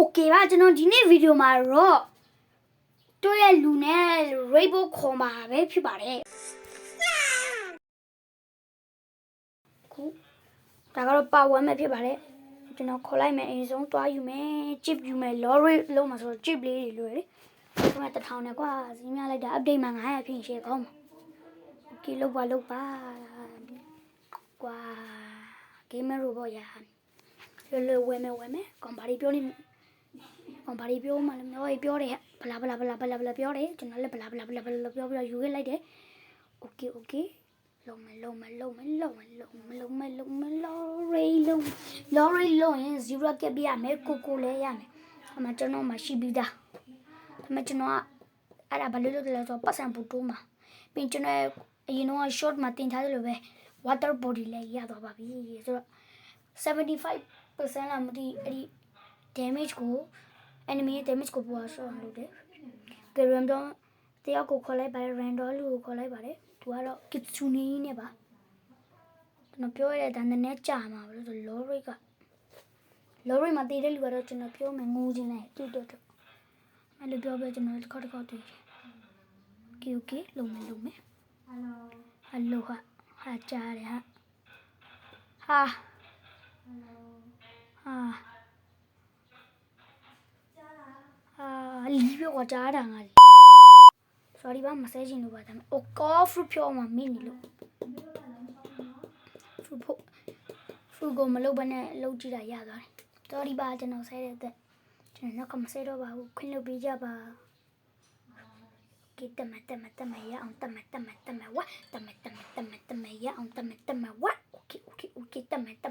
Okay ပါကျွန်တော်ဒီနေ့ဗီဒီယိုမှာတော့တို့ရဲ့လူနဲ့ Rainbow ခေါ်မှာပဲဖြစ်ပါတယ်ခုဒါကတော့ပါဝါမဲ့ဖြစ်ပါတယ်ကျွန်တော်ခေါ်လိုက်မယ်အရင်ဆုံးတွားယူမယ် chip ယူမယ် lorry လုံးမှာဆိုတော့ chip လေးတွေလွယ်တယ်ဒီမှာ1000နဲ့ကွာစီးမြလိုက်တာ update မှာ900ဖြစ်ရင်ရှယ်ကောင်းမှာ Okay လောက်ပါကွာ gamer robot ရလွယ်ဝယ်မယ်ကောင်ဘာတွေပြောနေကောင်ဘာတွေပြောမှလည်းပြောတယ်ဘလာပြောတယ်ကျွန်တော်လည်းဘလာပြောပြီးယူခဲ့လိုက်တယ် Okay လုံးမယ် lorry လုံးရင် zero ကပ်ပြရမယ်ကိုလည်းရမယ်အမှကျွန်တော်မှရှိပြီးသားအမှကျွန်တော်ကအဲ့ဒါဘာလို့လဲဆိုတော့ပတ်စံပူတိုးမှာပြီးကျွန်တော်အရင်တော့ short မှာတင်ထားတယ်လို့ပဲ water body လည်းရသွားပါပြီဆိုတော့ 75% လားမသိအဲ့ဒီ damage ကို enemy damage ကိုပေါ်ဆော့လုပ်တယ်။ Random တယောက်ကိုခေါ်လိုက်ပါတယ် random လူကိုခေါ်လိုက်ပါတယ်။သူကတော့ kitsune နဲ့ပါ။ကျွန်တော်ပြောရတဲ့ဒါနည်းနည်းကြာမှာပဲဆို lorry မှာတည်တဲ့လူကတော့ကျွန်တော်ပြောမယ်ငိုချင်တယ်တူတော့အဲ့လိုပြောပြကျွန်တော်တစ်ခေါက်တည်တယ်။ Okay လုံမယ်။ Hello ဟာကြားတယ်ဟာလီပြောကကြားတာငါ sorry ပါမဆဲချင်လို့ပါဒါပေမဲ့ call fruit ပြောမှာမိနေလို့ fruit ကိုမလုပ်ဘဲနဲ့လုပ်ကြည့်တာရသွားတယ် sorry ပါကျွန်တော်ဆဲတဲ့အတွက်ကျွန်တော်ကမဆဲတော့ပါဘူးခွင့်လုပ်ပေးကြပါကဲတမရအောင်တမဝါတမရအောင်တမဝါ okay တမရတ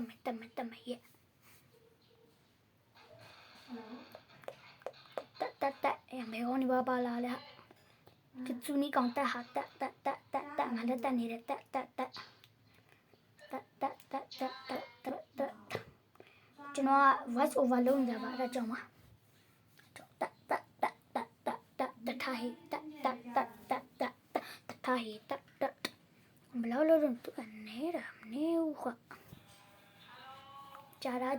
မေဟောနေပါလာလေကစ်စုနီကောင်တက်ဟာတက်ငါလက်တက်နေတယ်တက်ကျွန်တော်က voice over လုပ်နေတာပါအဲ့ဒါကြောင့်ပါတက်ထားဟိဘလောက်လို့တော့သူနေတာမနေဘူးခွာကြာတာ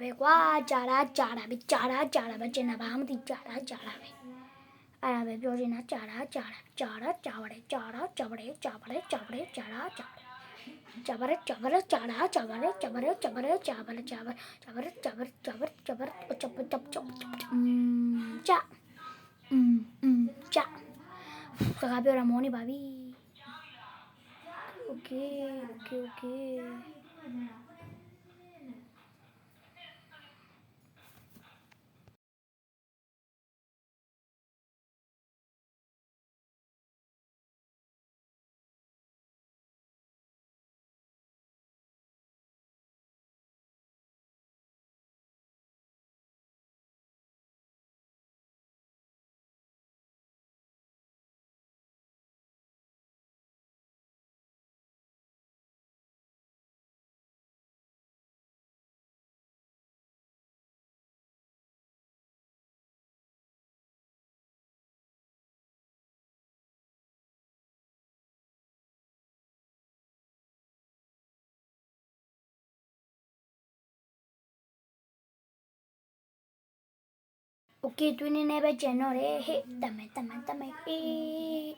ပဲကွာကြာတာပဲကျင်တာဘာမှမသိကြာတာပဲအဲ့ဒါပဲပြောနေတာကြာပါတယ်ကြာပါတယ်ကြာပါတယ်ကြာပါတယ်ကြာပါတယ်ကြာပါတယ်ကြာပါတယ်ကြာပါတယ်ကြာစကားပြောတာမောနေပါပြီ Okay Okay တွင်းနေပဲကျန်တော့တယ်ဟဲ့တမဲအေး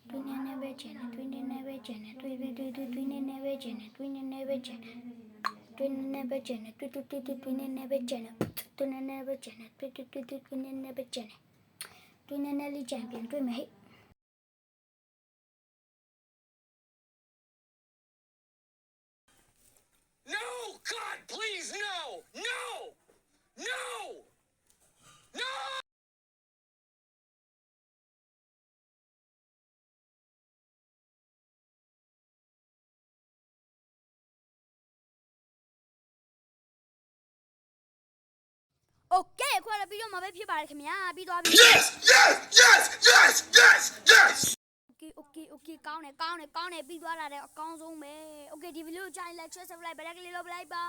တွင်းနေပဲကျန်တယ်တွင်းနေပဲကျန်တယ်တွင်းနေပဲကျန်တယ်တွင်းနေပဲကျန်တယ်တွင်းနေပဲကျန်တယ်တွင်းနေပဲကျန်တယ်တွင်းနေပဲကျန်တယ်တွင်းနေပဲကျန်တယ်တွင်းနေလေးကျန်ပြန်တွေ့မယ်ဟဲ့No! God, please, no! Okay ခွာပြီးတော့မှာပဲဖြစ်ပါတယ်ခင်ဗျာပြီးသွားပြီ Yes! Okay ကောင်းတယ်ပြီးသွားတာတဲ့အကောင်းဆုံးပဲ Okay ဒီဗီဒီယိုကြိုင်လိုက် share subscribe ဘယ်ကလေးလုပ်လိုက်ပါ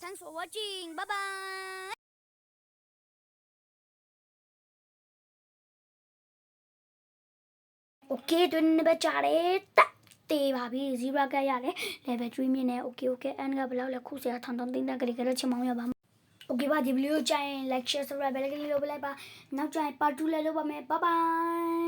Thanks for watching bye bye Okay တွင်းနေပဲကြားတယ်တေးပါပြီ0ကရတယ် level 3မြင့်နေ Okay and ကဘယ်လောက်လဲခုစရာထောင်သိန်းတက်ကလေးကတော့ချင်မောင်းရပါ Okay ပါဒီဗီဒီယိုကြိုင် like share subscribe ပဲလည်းလုပ်ပေးလိုက်ပါနောက်ကြိုင် part 2လည်းလုပ်ပါမယ် bye bye